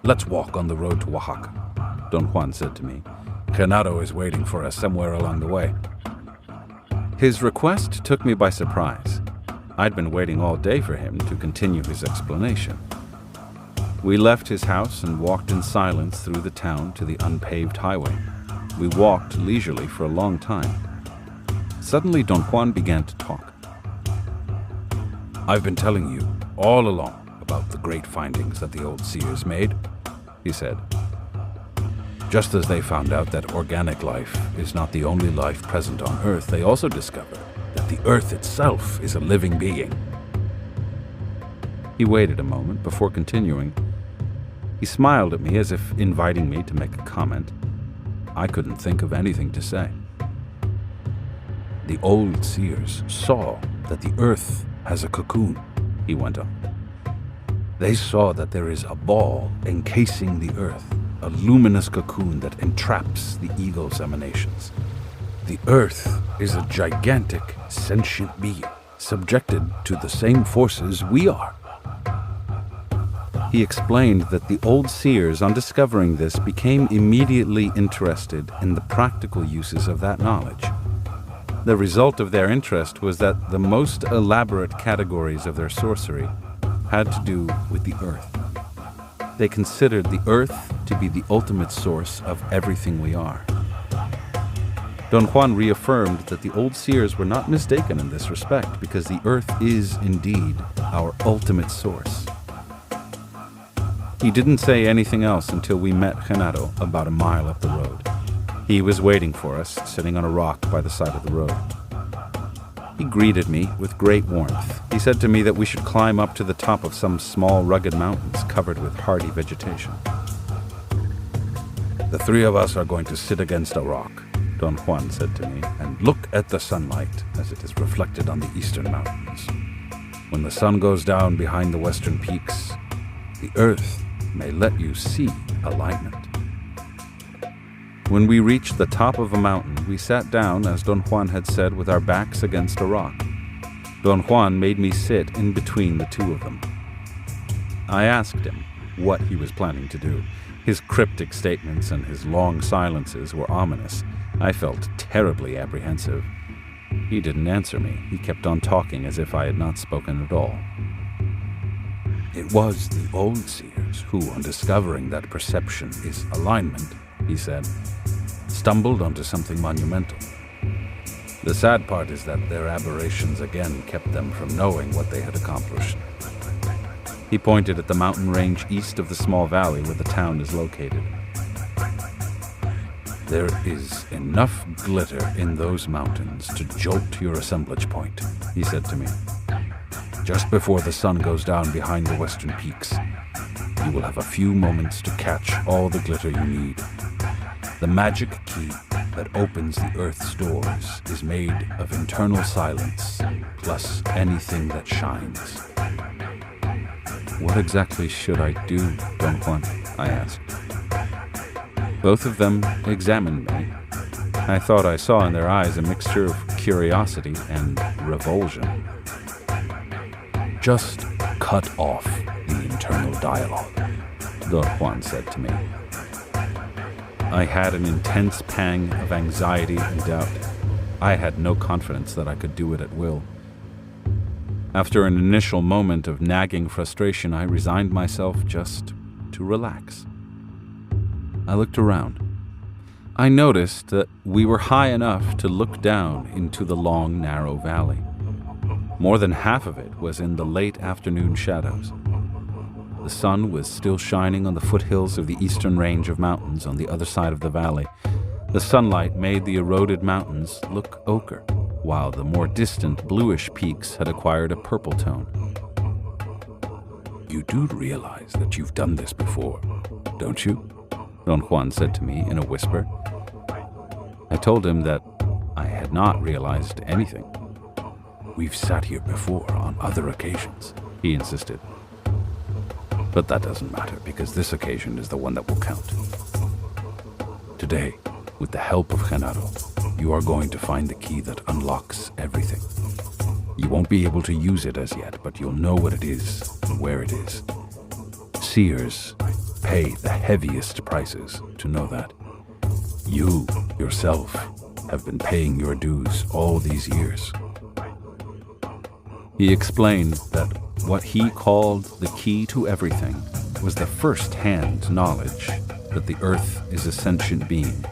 Let's walk on the road to Oaxaca, Don Juan said to me. Genaro is waiting for us somewhere along the way. His request took me by surprise. I'd been waiting all day for him to continue his explanation. We left his house and walked in silence through the town to the unpaved highway. We walked leisurely for a long time. Suddenly, Don Juan began to talk. I've been telling you all along about the great findings that the old seers made, he said. Just as they found out that organic life is not the only life present on Earth, they also discovered that the Earth itself is a living being. He waited a moment before continuing. He smiled at me as if inviting me to make a comment. I couldn't think of anything to say. The old seers saw that the Earth has a cocoon, he went on. They saw that there is a ball encasing the Earth, a luminous cocoon that entraps the eagle's emanations. The Earth is a gigantic, sentient being, subjected to the same forces we are. He explained that the old seers, on discovering this, became immediately interested in the practical uses of that knowledge. The result of their interest was that the most elaborate categories of their sorcery had to do with the Earth. They considered the Earth to be the ultimate source of everything we are. Don Juan reaffirmed that the old seers were not mistaken in this respect, because the Earth is indeed our ultimate source. He didn't say anything else until we met Genaro about a mile up the road. He was waiting for us, sitting on a rock by the side of the road. He greeted me with great warmth. He said to me that we should climb up to the top of some small rugged mountains covered with hardy vegetation. The three of us are going to sit against a rock, Don Juan said to me, and look at the sunlight as it is reflected on the eastern mountains. When the sun goes down behind the western peaks, the Earth may let you see alignment. When we reached the top of a mountain, we sat down, as Don Juan had said, with our backs against a rock. Don Juan made me sit in between the two of them. I asked him, what he was planning to do. His cryptic statements and his long silences were ominous. I felt terribly apprehensive. He didn't answer me. He kept on talking as if I had not spoken at all. "It was the old seers who, on discovering that perception is alignment," he said, "stumbled onto something monumental. The sad part is that their aberrations again kept them from knowing what they had accomplished." He pointed at the mountain range east of the small valley where the town is located. "There is enough glitter in those mountains to jolt your assemblage point," he said to me. "Just before the sun goes down behind the western peaks, you will have a few moments to catch all the glitter you need. The magic key that opens the Earth's doors is made of internal silence, plus anything that shines." "What exactly should I do, Don Juan?" I asked. Both of them examined me. I thought I saw in their eyes a mixture of curiosity and revulsion. "Just cut off the internal dialogue," Don Juan said to me. I had an intense pang of anxiety and doubt. I had no confidence that I could do it at will. After an initial moment of nagging frustration, I resigned myself just to relax. I looked around. I noticed that we were high enough to look down into the long, narrow valley. More than half of it was in the late afternoon shadows. The sun was still shining on the foothills of the eastern range of mountains on the other side of the valley. The sunlight made the eroded mountains look ochre, while the more distant bluish peaks had acquired a purple tone. "You do realize that you've done this before, don't you?" Don Juan said to me in a whisper. I told him that I had not realized anything. "We've sat here before on other occasions," he insisted. "But that doesn't matter, because this occasion is the one that will count. Today, with the help of Genaro, you are going to find the key that unlocks everything. You won't be able to use it as yet, but you'll know what it is and where it is. Seers pay the heaviest prices to know that. You, yourself, have been paying your dues all these years." He explained that what he called the key to everything was the first-hand knowledge that the Earth is a sentient being,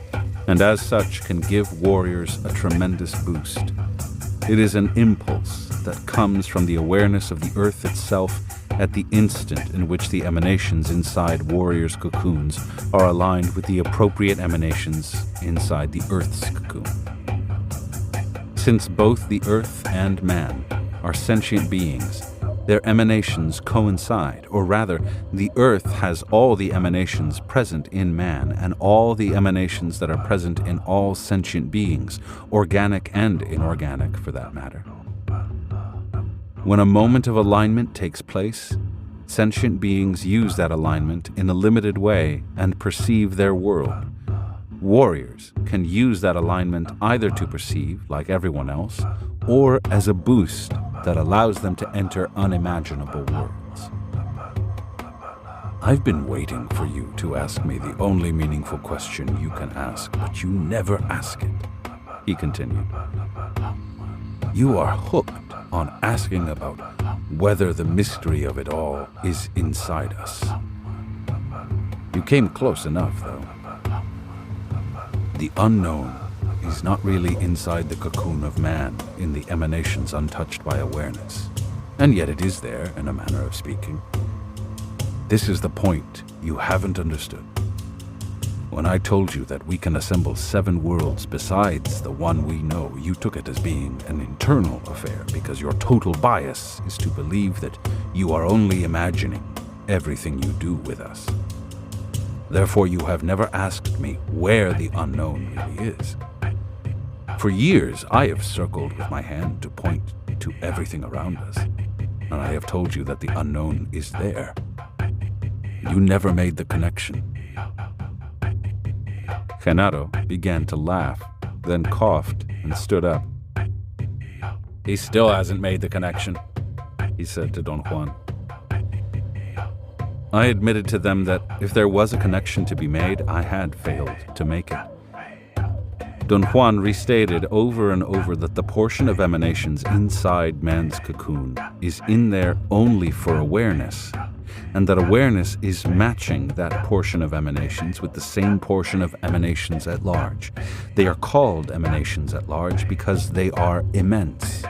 and as such can give warriors a tremendous boost. It is an impulse that comes from the awareness of the Earth itself at the instant in which the emanations inside warriors' cocoons are aligned with the appropriate emanations inside the Earth's cocoon. Since both the Earth and man are sentient beings, their emanations coincide, or rather, the Earth has all the emanations present in man and all the emanations that are present in all sentient beings, organic and inorganic for that matter. When a moment of alignment takes place, sentient beings use that alignment in a limited way and perceive their world. Warriors can use that alignment either to perceive, like everyone else, or as a boost that allows them to enter unimaginable worlds. "I've been waiting for you to ask me the only meaningful question you can ask, but you never ask it," he continued. "You are hooked on asking about whether the mystery of it all is inside us. You came close enough, though. The unknown is not really inside the cocoon of man in the emanations untouched by awareness, and yet it is there in a manner of speaking. This is the point you haven't understood. When I told you that we can assemble 7 worlds besides the one we know, you took it as being an internal affair because your total bias is to believe that you are only imagining everything you do with us. Therefore, you have never asked me where the unknown really is. For years, I have circled with my hand to point to everything around us, and I have told you that the unknown is there. You never made the connection." Genaro began to laugh, then coughed and stood up. "He still hasn't made the connection," he said to Don Juan. I admitted to them that if there was a connection to be made, I had failed to make it. Don Juan restated over and over that the portion of emanations inside man's cocoon is in there only for awareness, and that awareness is matching that portion of emanations with the same portion of emanations at large. They are called emanations at large because they are immense.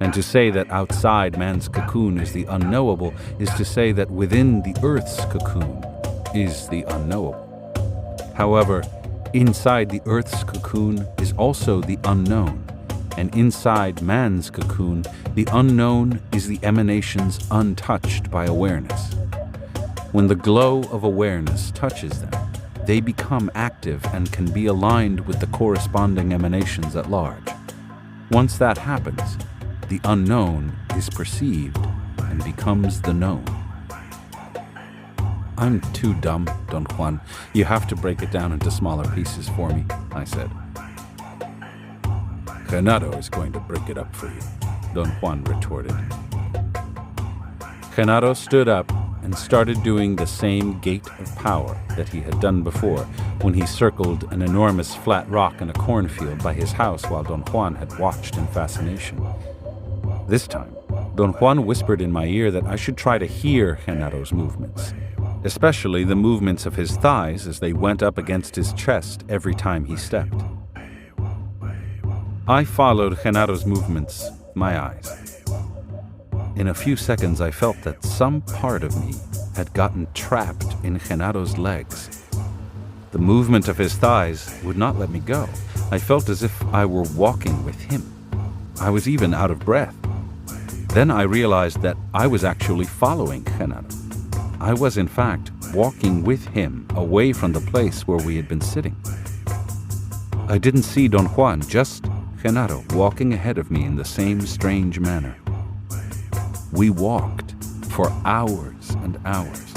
And to say that outside man's cocoon is the unknowable is to say that within the Earth's cocoon is the unknowable. However, inside the Earth's cocoon is also the unknown, and inside man's cocoon, the unknown is the emanations untouched by awareness. When the glow of awareness touches them, they become active and can be aligned with the corresponding emanations at large. Once that happens, the unknown is perceived and becomes the known. I'm too dumb, Don Juan. You have to break it down into smaller pieces for me, I said. Genaro is going to break it up for you, Don Juan retorted. Genaro stood up and started doing the same gait of power that he had done before when he circled an enormous flat rock in a cornfield by his house while Don Juan had watched in fascination. This time, Don Juan whispered in my ear that I should try to hear Genaro's movements, especially the movements of his thighs as they went up against his chest every time he stepped. I followed Genaro's movements with my eyes. In a few seconds, I felt that some part of me had gotten trapped in Genaro's legs. The movement of his thighs would not let me go. I felt as if I were walking with him. I was even out of breath. Then I realized that I was actually following Genaro. I was, in fact, walking with him away from the place where we had been sitting. I didn't see Don Juan, just Genaro walking ahead of me in the same strange manner. We walked for hours and hours.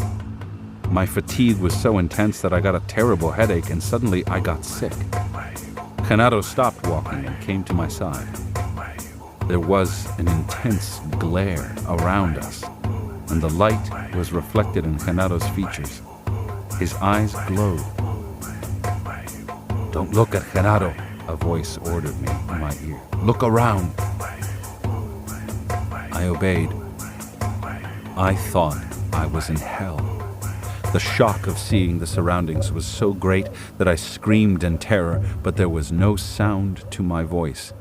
My fatigue was so intense that I got a terrible headache and suddenly I got sick. Genaro stopped walking and came to my side. There was an intense glare around us, and the light was reflected in Genaro's features. His eyes glowed. "Don't look at Genaro," a voice ordered me in my ear. "Look around." I obeyed. I thought I was in hell. The shock of seeing the surroundings was so great that I screamed in terror, but there was no sound to my voice.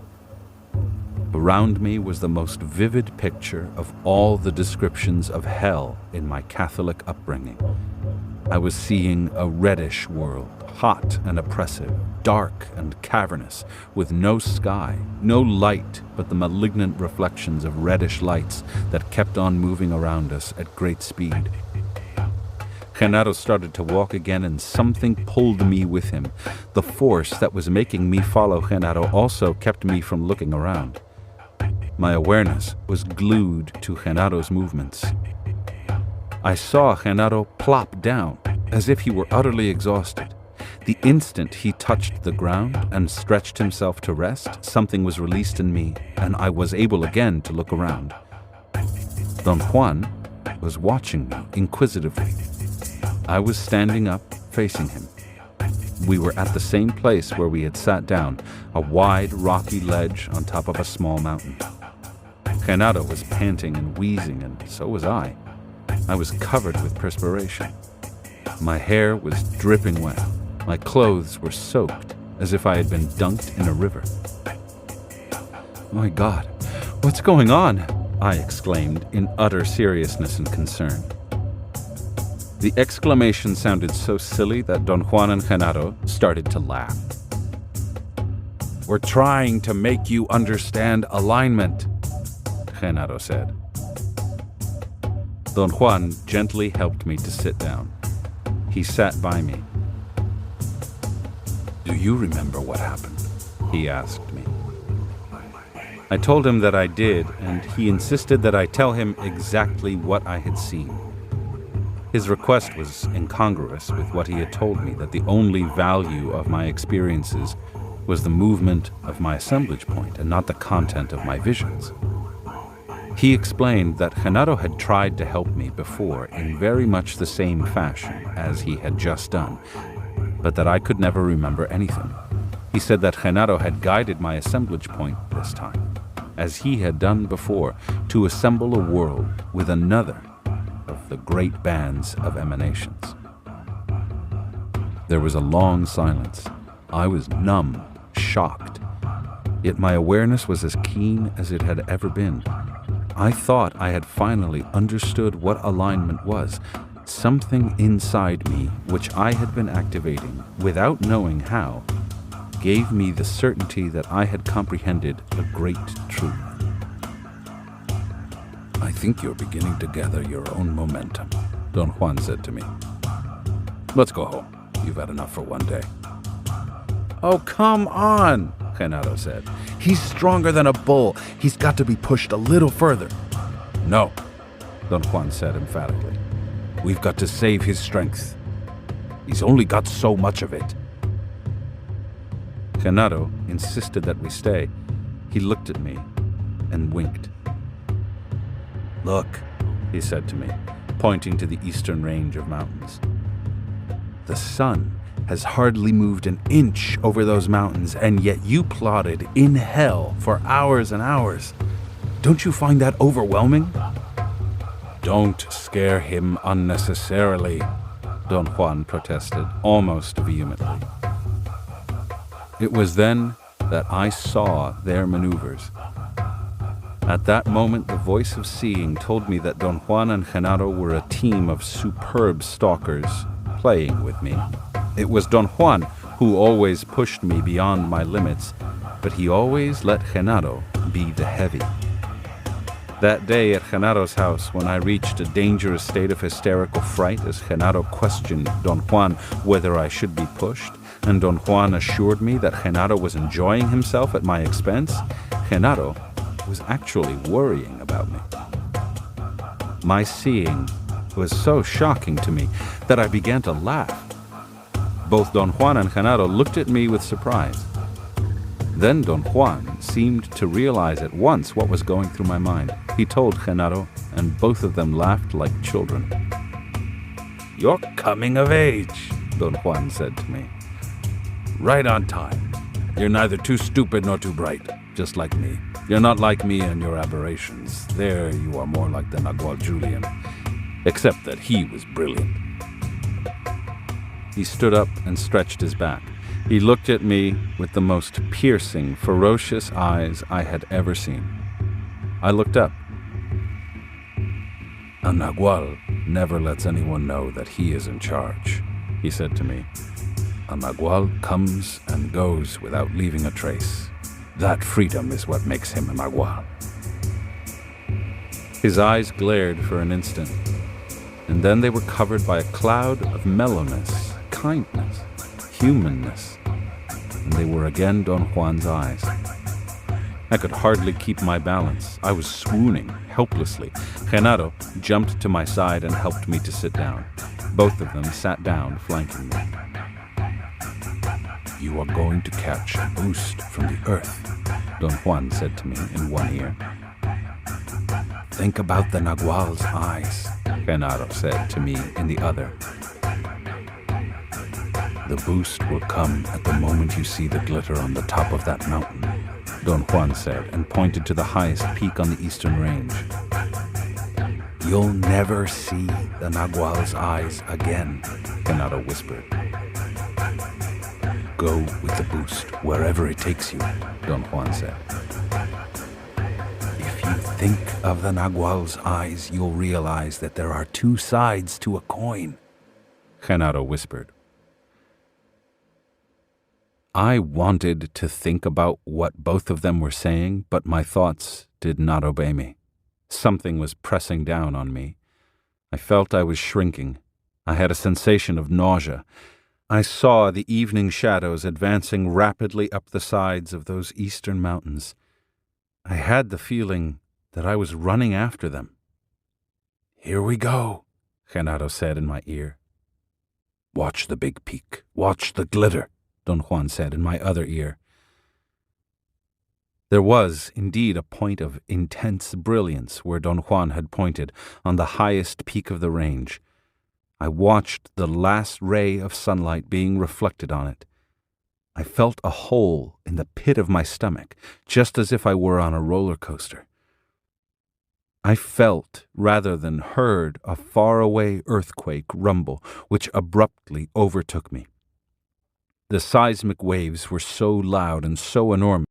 Around me was the most vivid picture of all the descriptions of hell in my Catholic upbringing. I was seeing a reddish world, hot and oppressive, dark and cavernous, with no sky, no light but the malignant reflections of reddish lights that kept on moving around us at great speed. Genaro started to walk again and something pulled me with him. The force that was making me follow Genaro also kept me from looking around. My awareness was glued to Genaro's movements. I saw Genaro plop down, as if he were utterly exhausted. The instant he touched the ground and stretched himself to rest, something was released in me, and I was able again to look around. Don Juan was watching me inquisitively. I was standing up, facing him. We were at the same place where we had sat down, a wide, rocky ledge on top of a small mountain. Genaro was panting and wheezing, and so was I. I was covered with perspiration. My hair was dripping wet. My clothes were soaked, as if I had been dunked in a river. "My God, what's going on?" I exclaimed in utter seriousness and concern. The exclamation sounded so silly that Don Juan and Genaro started to laugh. "We're trying to make you understand alignment," Genaro said. Don Juan gently helped me to sit down. He sat by me. "Do you remember what happened?" he asked me. I told him that I did, and he insisted that I tell him exactly what I had seen. His request was incongruous with what he had told me, that the only value of my experiences was the movement of my assemblage point and not the content of my visions. He explained that Genaro had tried to help me before in very much the same fashion as he had just done, but that I could never remember anything. He said that Genaro had guided my assemblage point this time, as he had done before, to assemble a world with another of the great bands of emanations. There was a long silence. I was numb, shocked, yet my awareness was as keen as it had ever been. I thought I had finally understood what alignment was. Something inside me, which I had been activating without knowing how, gave me the certainty that I had comprehended a great truth. "I think you're beginning to gather your own momentum," Don Juan said to me. "Let's go home. You've had enough for one day." "Oh, come on," Genaro said. "He's stronger than a bull. He's got to be pushed a little further." "No," Don Juan said emphatically. "We've got to save his strength. He's only got so much of it." Genaro insisted that we stay. He looked at me and winked. "Look," he said to me, pointing to the eastern range of mountains. "The sun has hardly moved an inch over those mountains, and yet you plodded in hell for hours and hours. Don't you find that overwhelming?" "Don't scare him unnecessarily," Don Juan protested, almost vehemently. It was then that I saw their maneuvers. At that moment, the voice of seeing told me that Don Juan and Genaro were a team of superb stalkers playing with me. It was Don Juan who always pushed me beyond my limits, but he always let Genaro be the heavy. That day at Genaro's house, when I reached a dangerous state of hysterical fright as Genaro questioned Don Juan whether I should be pushed, and Don Juan assured me that Genaro was enjoying himself at my expense, Genaro was actually worrying about me. My seeing was so shocking to me that I began to laugh. Both Don Juan and Genaro looked at me with surprise. Then Don Juan seemed to realize at once what was going through my mind. He told Genaro, and both of them laughed like children. "You're coming of age," Don Juan said to me. "Right on time. You're neither too stupid nor too bright, just like me. You're not like me and your aberrations. There you are more like the Nagual Julian, except that he was brilliant." He stood up and stretched his back. He looked at me with the most piercing, ferocious eyes I had ever seen. I looked up. "A Nagual never lets anyone know that he is in charge," he said to me. "A Nagual comes and goes without leaving a trace. That freedom is what makes him a Nagual." His eyes glared for an instant, and then they were covered by a cloud of mellowness, kindness, humanness, and they were again Don Juan's eyes. I could hardly keep my balance. I was swooning helplessly. Genaro jumped to my side and helped me to sit down. Both of them sat down, flanking me. "You are going to catch a boost from the earth," Don Juan said to me in one ear. "Think about the Nagual's eyes," Genaro said to me in the other. "The boost will come at the moment you see the glitter on the top of that mountain," Don Juan said, and pointed to the highest peak on the eastern range. "You'll never see the Nagual's eyes again," Genaro whispered. "Go with the boost wherever it takes you," Don Juan said. "If you think of the Nagual's eyes, you'll realize that there are two sides to a coin," Genaro whispered. I wanted to think about what both of them were saying, but my thoughts did not obey me. Something was pressing down on me. I felt I was shrinking. I had a sensation of nausea. I saw the evening shadows advancing rapidly up the sides of those eastern mountains. I had the feeling that I was running after them. "Here we go," Genaro said in my ear. "Watch the big peak. Watch the glitter," Don Juan said in my other ear. There was, indeed, a point of intense brilliance where Don Juan had pointed, on the highest peak of the range. I watched the last ray of sunlight being reflected on it. I felt a hole in the pit of my stomach, just as if I were on a roller coaster. I felt, rather than heard, a faraway earthquake rumble, which abruptly overtook me. The seismic waves were so loud and so enormous